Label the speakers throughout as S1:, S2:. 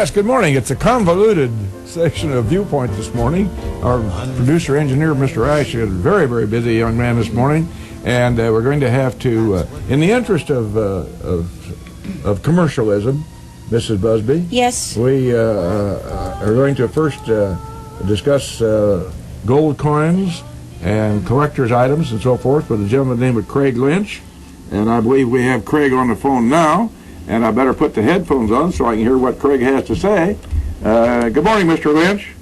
S1: Yes, good morning. It's a convoluted section of Viewpoint this morning. Our producer engineer, Mr. Ash, is a very, very busy young man this morning, and we're going to have to, in the interest of commercialism, Mrs. Busby.
S2: Yes.
S1: We are going to first discuss gold coins and collector's items and so forth with a gentleman named Craig Lynch, and I believe we have Craig on the phone now. And I better put the headphones on so I can hear what Craig has to say. Good morning, Mr. Lynch.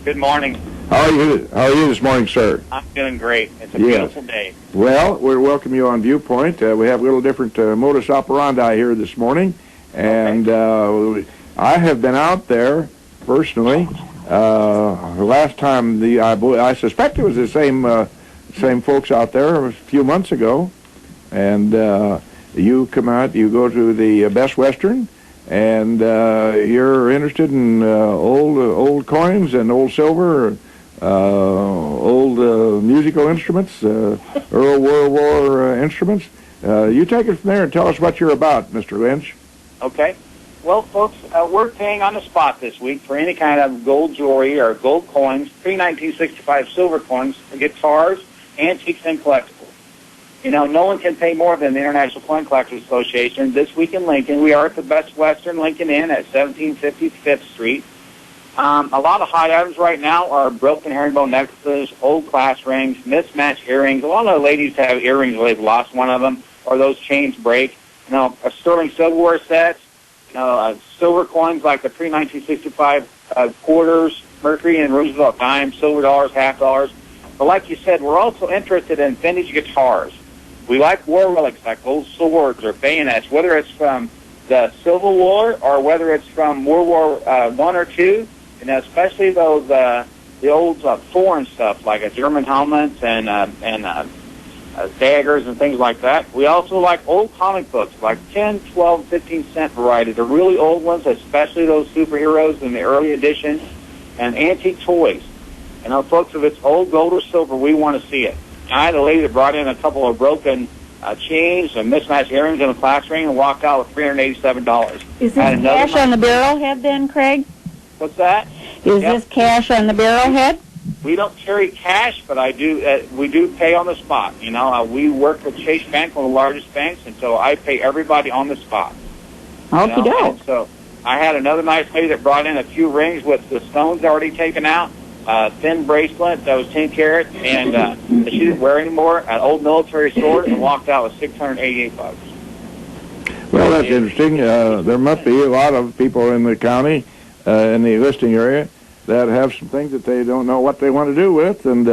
S3: Good morning.
S1: How are you this morning, sir?
S3: I'm doing great. It's a beautiful day.
S1: Well, we welcome you on Viewpoint. We have a little different modus operandi here this morning. And I have been out there personally. The last time, I suspect it was the same folks out there a few months ago. And you come out, you go to the Best Western, and you're interested in old coins and old silver, old musical instruments, Earl World War instruments. You take it from there and tell us what you're about, Mr. Lynch.
S3: Okay. Well, folks, we're paying on the spot this week for any kind of gold jewelry or gold coins, pre-1965 silver coins, guitars, antiques, and collectibles. You know, no one can pay more than the International Coin Collectors Association. This week in Lincoln, we are at the Best Western Lincoln Inn at 1750 Fifth Street. A lot of hot items right now are broken herringbone necklaces, old class rings, mismatched earrings. A lot of the ladies have earrings where they've lost one of them, or those chains break. You know, sterling silverware sets, silver coins like the pre-1965 quarters, Mercury and Roosevelt dimes, silver dollars, half dollars. But like you said, we're also interested in vintage guitars. We like war relics like old swords or bayonets, whether it's from the Civil War or whether it's from World War I or II, and especially those the old foreign stuff like German helmets and daggers and things like that. We also like old comic books like 10, 12, 15-cent variety, the really old ones, especially those superheroes in the early editions, and antique toys. You know, folks, if it's old gold or silver, we want to see it. I had a lady that brought in a couple of broken chains and mismatched earrings and a class ring and walked out with $387.
S2: Is this cash on the barrelhead then, Craig?
S3: What's that?
S2: Is this cash on the barrelhead?
S3: We don't carry cash, but we do pay on the spot. You know, we work with Chase Bank, one of the largest banks, and so I pay everybody on the spot.
S2: Okie doke.
S3: So I had another nice lady that brought in a few rings with the stones already taken out. Thin bracelet that was 10 karat, and she didn't wear anymore, an old military sword, and walked out with $688.
S1: Well, that's interesting. There must be a lot of people in the county, in the listing area, that have some things that they don't know what they want to do with, and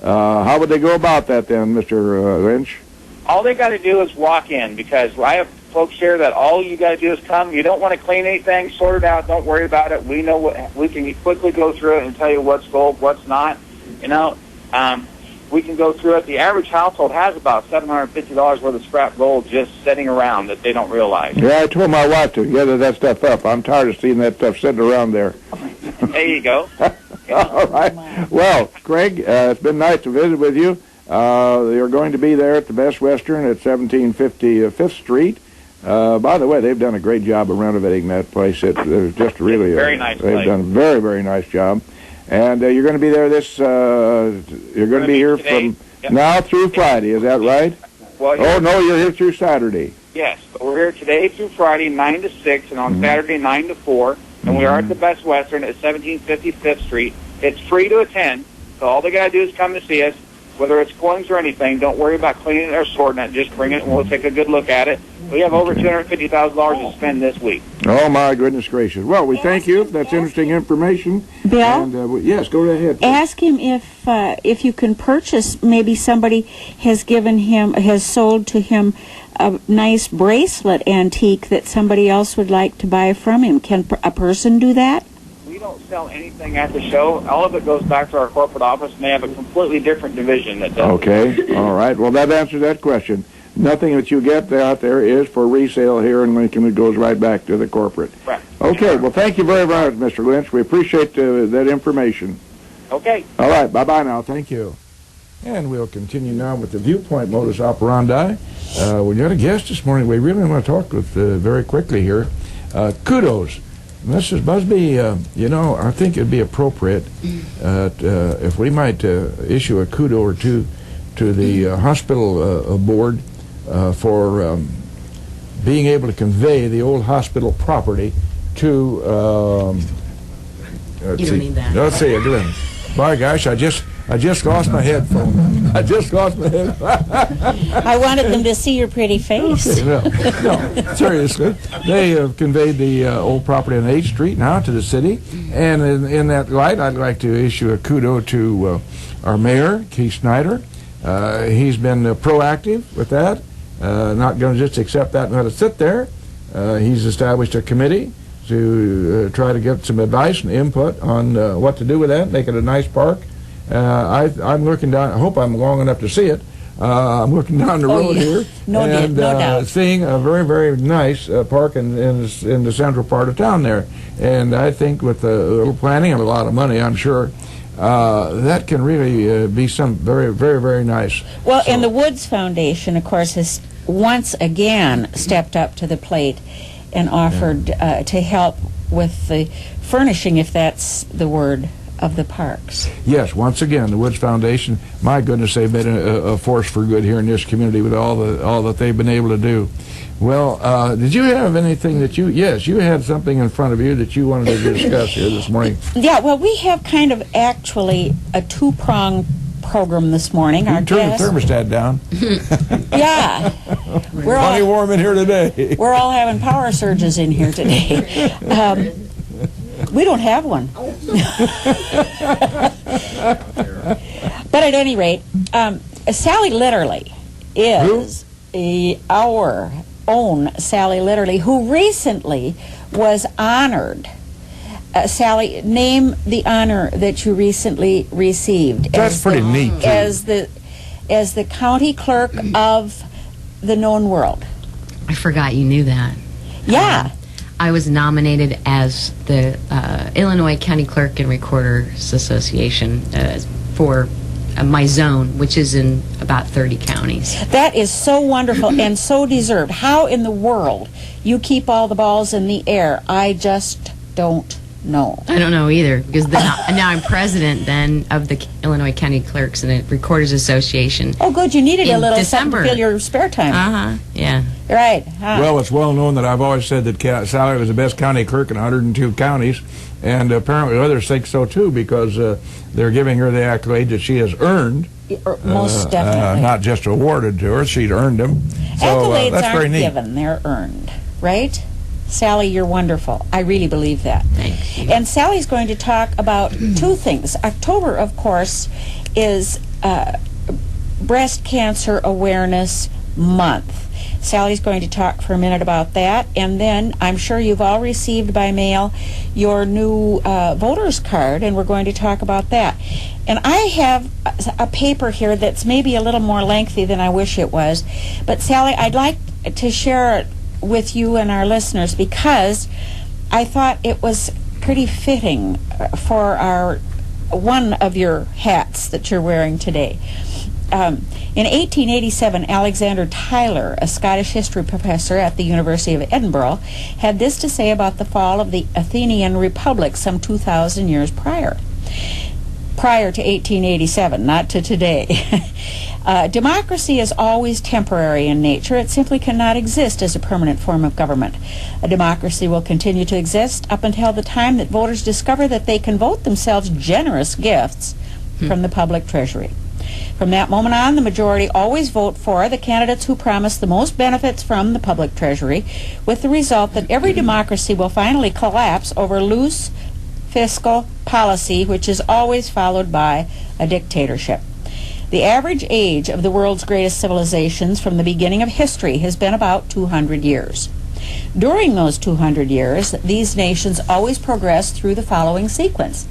S1: how would they go about that then, Mr. Lynch?
S3: All they got to do is walk in, because I have folks here that all you got to do is come. You don't want to clean anything, sort it out, don't worry about it. We know what we can quickly go through it and tell you what's gold, what's not. You know, we can go through it. The average household has about $750 worth of scrap gold just sitting around that they don't realize.
S1: Yeah, I told my wife to gather that stuff up. I'm tired of seeing that stuff sitting around there.
S3: There you go.
S1: All right. Well, Craig, it's been nice to visit with you. You're going to be there at the Best Western at 1750 Fifth Street. By the way, they've done a great job of renovating that place. It's just really
S3: very nice.
S1: They've done a very, very nice job. And you're going to be there you're going to be here
S3: today.
S1: from now through Friday. Is that right?
S3: Well,
S1: no, you're here through Saturday.
S3: Yes, but we're here today through Friday, 9 to 6, and on Saturday, 9 to 4. And we are at the Best Western at 1750 Fifth Street. It's free to attend, so all they got to do is come to see us. Whether it's coins or anything, don't worry about cleaning it or sorting it. Just bring it and we'll take a good look at it. We have over $250,000 to spend this week.
S1: Oh, my goodness gracious. Well, we thank you. That's interesting information.
S2: Bill?
S1: And, yes, go ahead.
S2: Ask him if you can purchase, maybe somebody has sold to him a nice bracelet antique that somebody else would like to buy from him. Can a person do that?
S3: We don't sell anything at the show. All of it goes back to our corporate office, and they have a completely different division that does.
S1: Okay, all right. Well, that answers that question. Nothing that you get out there is for resale here in Lincoln. It goes right back to the corporate.
S3: Right.
S1: Okay, well, thank you very much, Mr. Lynch. We appreciate that information.
S3: Okay.
S1: All right, bye-bye now. Thank you. And we'll continue now with the Viewpoint modus operandi. We got a guest this morning we really want to talk with very quickly here. Kudos Mrs. Busby, I think it'd be appropriate if we might issue a kudo or two to the hospital board for being able to convey the old hospital property to.
S4: You don't need that.
S1: Let's see. By gosh, I just lost my headphone. I just lost my headphone.
S2: I wanted them to see your pretty face.
S1: Okay, no, seriously. They have conveyed the old property on 8th Street now to the city, and in that light, I'd like to issue a kudo to our mayor, Keith Snyder. He's been proactive with that, not going to just accept that and let it sit there. He's established a committee to try to get some advice and input on what to do with that, make it a nice park. I'm looking down. I hope I'm long enough to see it. I'm looking down the road here,
S2: no doubt.
S1: Seeing a very, very nice park in the central part of town there. And I think with a little planning and a lot of money, I'm sure that can really be some very, very, very nice.
S2: Well, and the Woods Foundation, of course, has once again stepped up to the plate and offered to help with the furnishing, if that's the word, of the parks.
S1: Yes, once again, the Woods Foundation, my goodness, they've been a force for good here in this community with all that they've been able to do. Well, did you have anything that you had something in front of you that you wanted to discuss here this morning?
S2: Yeah, well, we have kind of actually a two-pronged program this morning.
S1: You can turn the thermostat down.
S2: Yeah. We're
S1: plenty warm in here today.
S2: We're all having power surges in here today. We don't have one. But at any rate, Sally Litterly is our own Sally Litterly, who recently was honored. Sally, name the honor that you recently received.
S1: That's pretty neat, too.
S2: As the county clerk of the known world.
S4: I forgot you knew that.
S2: Yeah.
S4: I was nominated as the Illinois County Clerk and Recorders Association for my zone, which is in about 30 counties.
S2: That is so wonderful and so deserved. How in the world you keep all the balls in the air, I just don't know.
S4: I don't know either, because now I'm president then of the Illinois County Clerks and Recorders Association.
S2: Oh, good. You needed a little
S4: December.
S2: something to fill your spare time.
S4: Yeah.
S2: Right.
S1: Well, it's well known that I've always said that Sally was the best county clerk in 102 counties, and apparently others think so too, because they're giving her the accolade that she has earned.
S2: Most definitely.
S1: Not just awarded to her, she'd earned them. So,
S2: accolades
S1: that's very
S2: aren't
S1: neat.
S2: given, they're earned. Right? Sally, you're wonderful. I really believe that.
S4: Thank you.
S2: And Sally's going to talk about two things. October, of course, is Breast Cancer Awareness Month. Sally's going to talk for a minute about that, and then I'm sure you've all received by mail your new voter's card, and we're going to talk about that. And I have a paper here that's maybe a little more lengthy than I wish it was, but Sally, I'd like to share it with you and our listeners because I thought it was pretty fitting for our one of your hats that you're wearing today. In 1887, Alexander Tyler, a Scottish history professor at the University of Edinburgh, had this to say about the fall of the Athenian Republic some 2,000 years prior. Prior to 1887, not to today. Democracy is always temporary in nature. It simply cannot exist as a permanent form of government. A democracy will continue to exist up until the time that voters discover that they can vote themselves generous gifts from the public treasury. From that moment on, the majority always vote for the candidates who promise the most benefits from the public treasury, with the result that every democracy will finally collapse over loose fiscal policy, which is always followed by a dictatorship. The average age of the world's greatest civilizations from the beginning of history has been about 200 years. During those 200 years, these nations always progressed through the following sequence: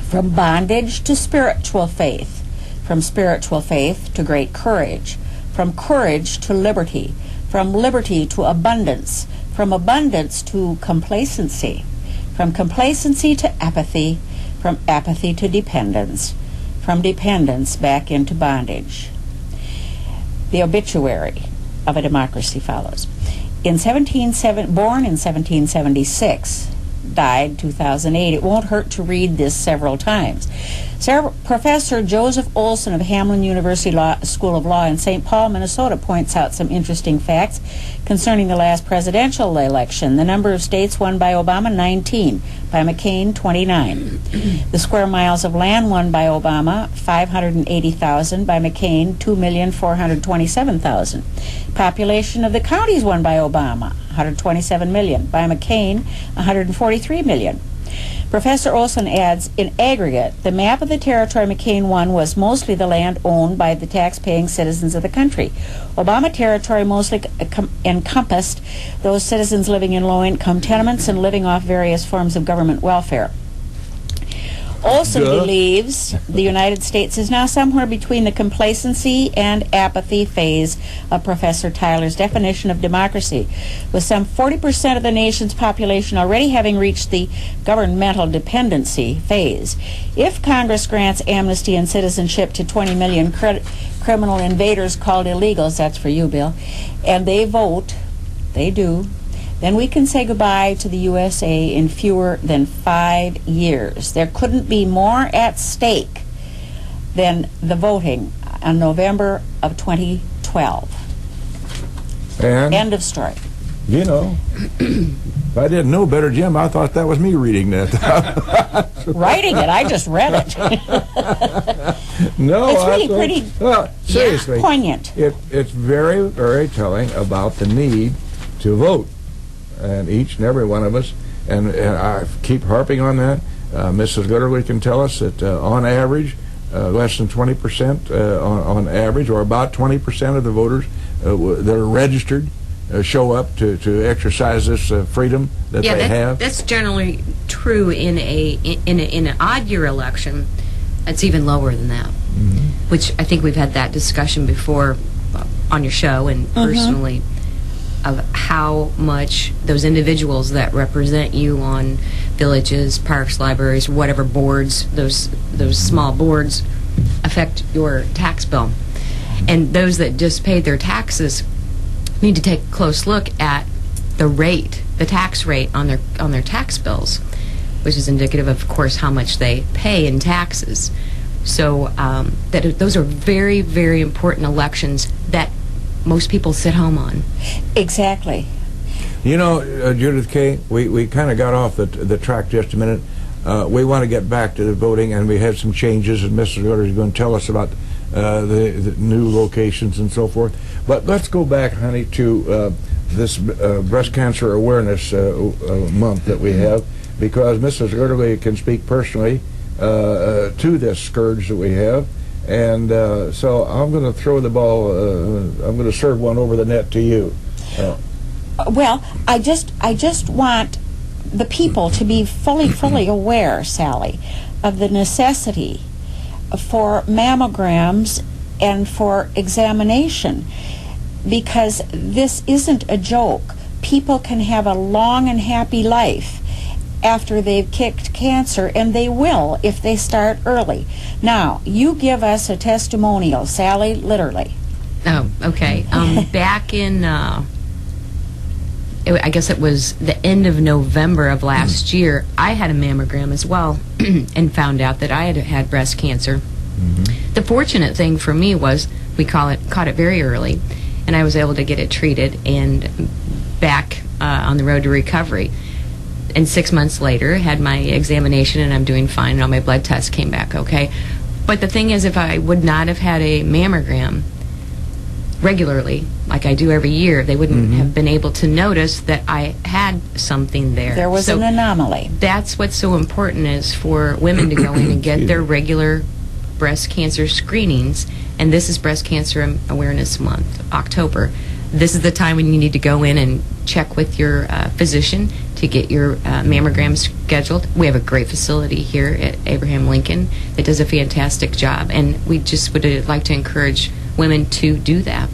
S2: from bondage to spiritual faith, from spiritual faith to great courage, from courage to liberty, from liberty to abundance, from abundance to complacency, from complacency to apathy, from apathy to dependence, from dependence back into bondage. The obituary of a democracy follows. born in 1776, died 2008. It won't hurt to read this several times. Professor Joseph Olson of Hamlin University School of Law in St. Paul, Minnesota, points out some interesting facts concerning the last presidential election. The number of states won by Obama, 19. By McCain, 29. The square miles of land won by Obama, 580,000. By McCain, 2,427,000. Population of the counties won by Obama, 127 million. By McCain, 143 million. Professor Olson adds, in aggregate, the map of the territory McCain won was mostly the land owned by the tax-paying citizens of the country. Obama territory mostly encompassed those citizens living in low-income tenements and living off various forms of government welfare. Olson believes the United States is now somewhere between the complacency and apathy phase of Professor Tyler's definition of democracy, with some 40% of the nation's population already having reached the governmental dependency phase. If Congress grants amnesty and citizenship to 20 million criminal invaders called illegals, that's for you, Bill, and they vote, they do, then we can say goodbye to the USA in fewer than 5 years. There couldn't be more at stake than the voting on November of 2012.
S1: And,
S2: end of story.
S1: You know, if I didn't know better, Jim, I thought that was me reading that.
S2: Writing it, I just read it.
S1: No,
S2: it's really pretty
S1: seriously,
S2: poignant.
S1: It's very, very telling about the need to vote. And each and every one of us, and I keep harping on that. Mrs. Litterly can tell us that on average, less than 20% on average, or about 20% of the voters that are registered show up to exercise this freedom that they have.
S4: That's generally true in an odd year election. It's even lower than that, which I think we've had that discussion before on your show and personally. Of how much those individuals that represent you on villages, parks, libraries, whatever boards, those small boards, affect your tax bill. And those that just paid their taxes need to take a close look at the rate, the tax rate on their tax bills, which is indicative of course, how much they pay in taxes. So those are very, very important elections that most people sit home on.
S2: Exactly.
S1: You know, Judith Kay, we kind of got off the track just a minute. We want to get back to the voting, and we had some changes, and Mr. Yoder is going to tell us about the new locations and so forth. But let's go back, honey, to this breast cancer awareness month that we have, because Mrs. Litterly can speak personally to this scourge that we have. And so I'm going to throw the ball, I'm going to serve one over the net to you.
S2: Well, I just want the people to be fully aware, Sally, of the necessity for mammograms and for examination, because this isn't a joke. People can have a long and happy life after they've kicked cancer, and they will if they start early. Now, you give us a testimonial, Sally Litterly.
S4: Oh, okay. Back in, I guess it was the end of November of last year, I had a mammogram as well and found out that I had had breast cancer. The fortunate thing for me was we caught it very early, and I was able to get it treated and back on the road to recovery. And 6 months later, had my examination, and I'm doing fine, and all my blood tests came back okay. But the thing is, if I would not have had a mammogram regularly, like I do every year, they wouldn't have been able to notice that I had something there.
S2: There was an anomaly.
S4: That's what's so important, is for women to go in and get their regular breast cancer screenings. And this is Breast Cancer Awareness Month, October. This is the time when you need to go in and check with your physician to get your mammogram scheduled. We have a great facility here at Abraham Lincoln that does a fantastic job, and we just would like to encourage women to do that.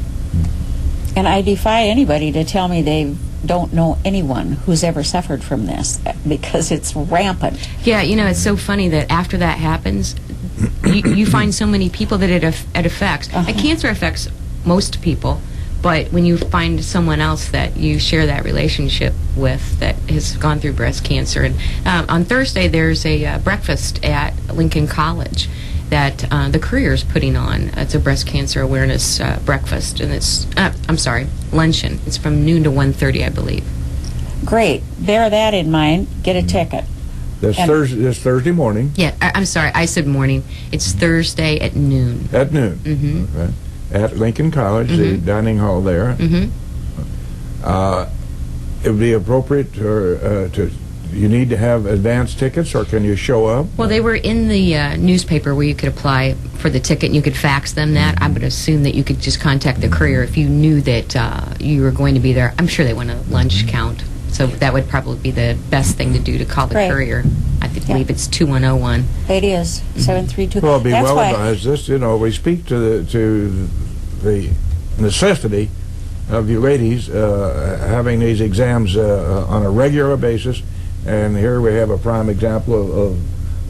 S2: And I defy anybody to tell me they don't know anyone who's ever suffered from this, because it's rampant.
S4: Yeah, you know, it's so funny that after that happens, you find so many people that it affects. Cancer affects most people, But when you find someone else that you share that relationship with that has gone through breast cancer, and on Thursday there's a breakfast at Lincoln College that the Courier is putting on. It's a breast cancer awareness breakfast, and it's luncheon. It's from noon to 1:30, I believe.
S2: Great. Bear that in mind. Get a ticket.
S1: This Thursday morning.
S4: Yeah, I'm sorry, I said morning. It's Thursday at noon.
S1: At noon.
S4: Mm-hmm.
S1: Okay. At Lincoln College, the dining hall there.
S4: Mm-hmm.
S1: It would be appropriate to. You need to have advance tickets, or can you show up?
S4: Well, they were in the newspaper where you could apply for the ticket and you could fax them that. I would assume that you could just contact the Courier if you knew that you were going to be there. I'm sure they want a lunch count, so that would probably be the best thing to do, to call the Courier. I believe it's 2101.
S2: It is 732.
S1: Well, be
S2: That's
S1: well
S2: why-
S1: advised. This, we speak to the necessity of you ladies having these exams on a regular basis, and here we have a prime example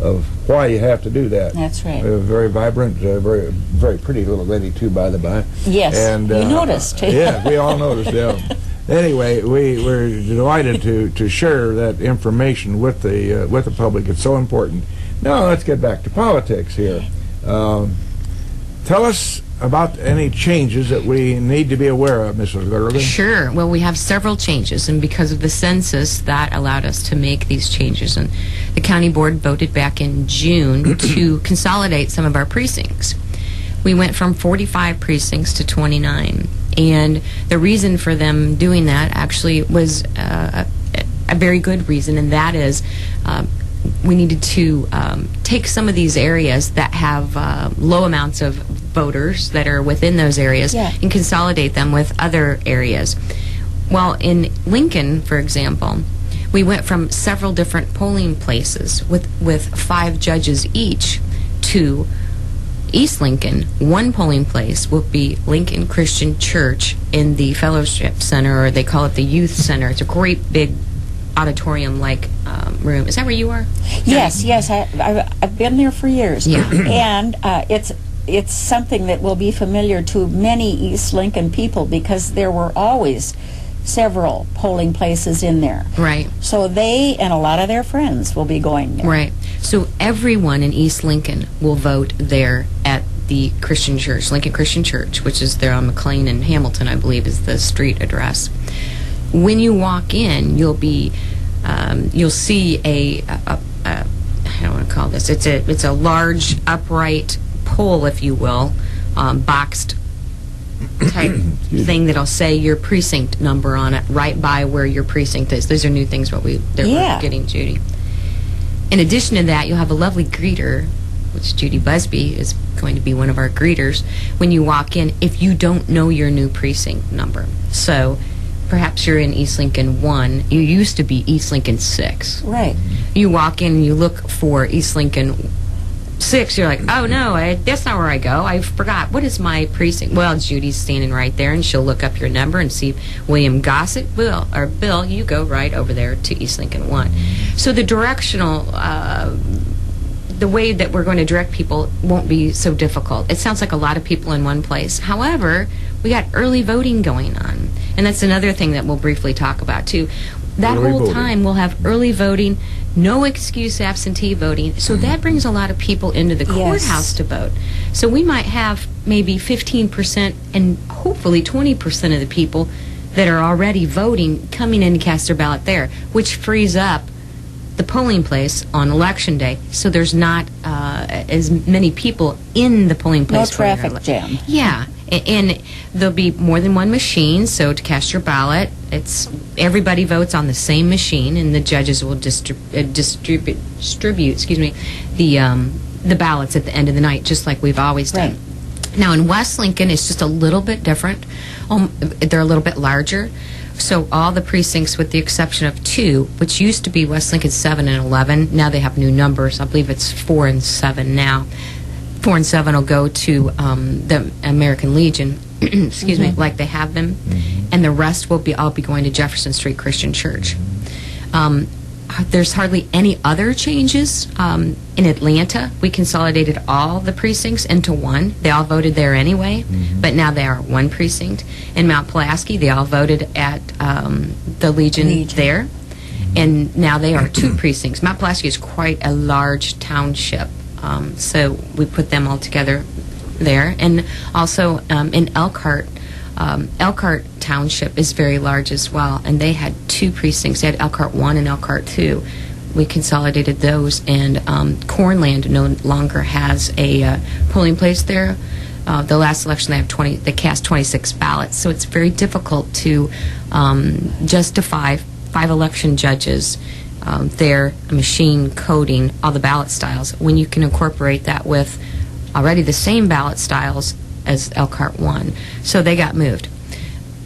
S1: of why you have to do that.
S2: That's right.
S1: A very vibrant, very very pretty little lady too, by the by.
S2: Yes,
S1: And
S2: you noticed.
S1: Yeah, we all noticed. Yeah. Anyway, we're delighted to share that information with the public. It's so important. Now let's get back to politics here. Tell us about any changes that we need to be aware of, Mrs. Litterly.
S4: Sure. Well, we have several changes, and because of the census, that allowed us to make these changes. And the county board voted back in June to consolidate some of our precincts. We went from 45 precincts to 29. And the reason for them doing that actually was a very good reason, and that is we needed to take some of these areas that have low amounts of voters that are within those areas and consolidate them with other areas. Well, in Lincoln, for example, we went from several different polling places with 5 judges each to East Lincoln. One polling place will be Lincoln Christian Church in the Fellowship Center, or they call it the Youth Center. It's a great big auditorium-like room. Is that where you are?
S2: Yes. I've been there for years.
S4: Yeah.
S2: And it's something that will be familiar to many East Lincoln people, because there were always several polling places in there.
S4: Right.
S2: So they and a lot of their friends will be going there.
S4: Right. So everyone in East Lincoln will vote there at the Christian Church, Lincoln Christian Church, which is there on McLean and Hamilton, I believe, is the street address. When you walk in, you'll see a I don't want to call this. It's a large upright pole, if you will, boxed type thing that'll say your precinct number on it right by where your precinct is. Those are new things we're getting, Judy. In addition to that, you'll have a lovely greeter, which Judy Busby is going to be one of our greeters when you walk in, if you don't know your new precinct number. So perhaps you're in East Lincoln 1. You used to be East Lincoln 6.
S2: Right.
S4: You walk in and you look for East Lincoln 6, you're like, oh no, that's not where I go. I forgot. What is my precinct? Well, Judy's standing right there, and she'll look up your number and see William Gossett. Bill, you go right over there to East Lincoln 1. So the directional, the way that we're going to direct people won't be so difficult. It sounds like a lot of people in one place. However, we got early voting going on, and that's another thing that we'll briefly talk about too. That
S1: Early
S4: whole
S1: voting.
S4: time we'll have early voting, no excuse absentee voting, so that brings a lot of people into the courthouse to vote. So we might have maybe 15% and hopefully 20% of the people that are already voting coming in to cast their ballot there, which frees up the polling place on election day, so there's not as many people in the polling place.
S2: No traffic jam.
S4: Yeah, and there'll be more than one machine, so to cast your ballot, everybody votes on the same machine, and the judges will distribute the ballots at the end of the night, just like we've always done.
S2: Right.
S4: Now in West Lincoln, it's just a little bit different. They're a little bit larger. So all the precincts, with the exception of 2, which used to be West Lincoln 7 and 11, now they have new numbers. I believe it's 4 and 7 now. 4 and 7 will go to the American Legion, excuse me, like they have been, and the rest will all be going to Jefferson Street Christian Church. there's hardly any other changes. In Atlanta, we consolidated all the precincts into one. They all voted there anyway, but now they are one precinct. In Mount Pulaski, they all voted at the Legion there, and now they are two precincts. Mount Pulaski is quite a large township, so we put them all together there. And also in Elkhart, Elkhart Township is very large as well, and they had two precincts. They had Elkhart 1 and Elkhart 2. We consolidated those, and Cornland no longer has a polling place there. The last election, they cast 26 ballots, so it's very difficult to justify 5 election judges their machine coding all the ballot styles when you can incorporate that with already the same ballot styles as Elkhart 1. So they got moved.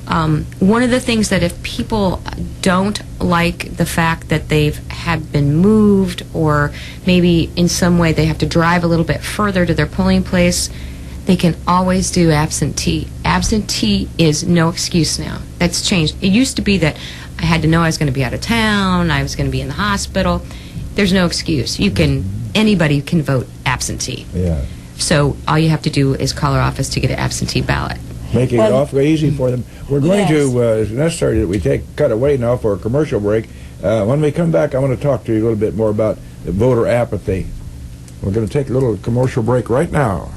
S4: One of the things that if people don't like the fact that they've had been moved, or maybe in some way they have to drive a little bit further to their polling place, they can always do absentee. Absentee is no excuse now. That's changed. It used to be that I had to know I was going to be out of town, I was going to be in the hospital. There's no excuse. Anybody can vote absentee.
S5: Yeah.
S4: So all you have to do is call our office to get an absentee ballot.
S5: Making it awfully easy for them. We're going
S2: Yes.
S5: to, it's necessary that we cut away now for a commercial break. When we come back, I want to talk to you a little bit more about voter apathy. We're going to take a little commercial break right now.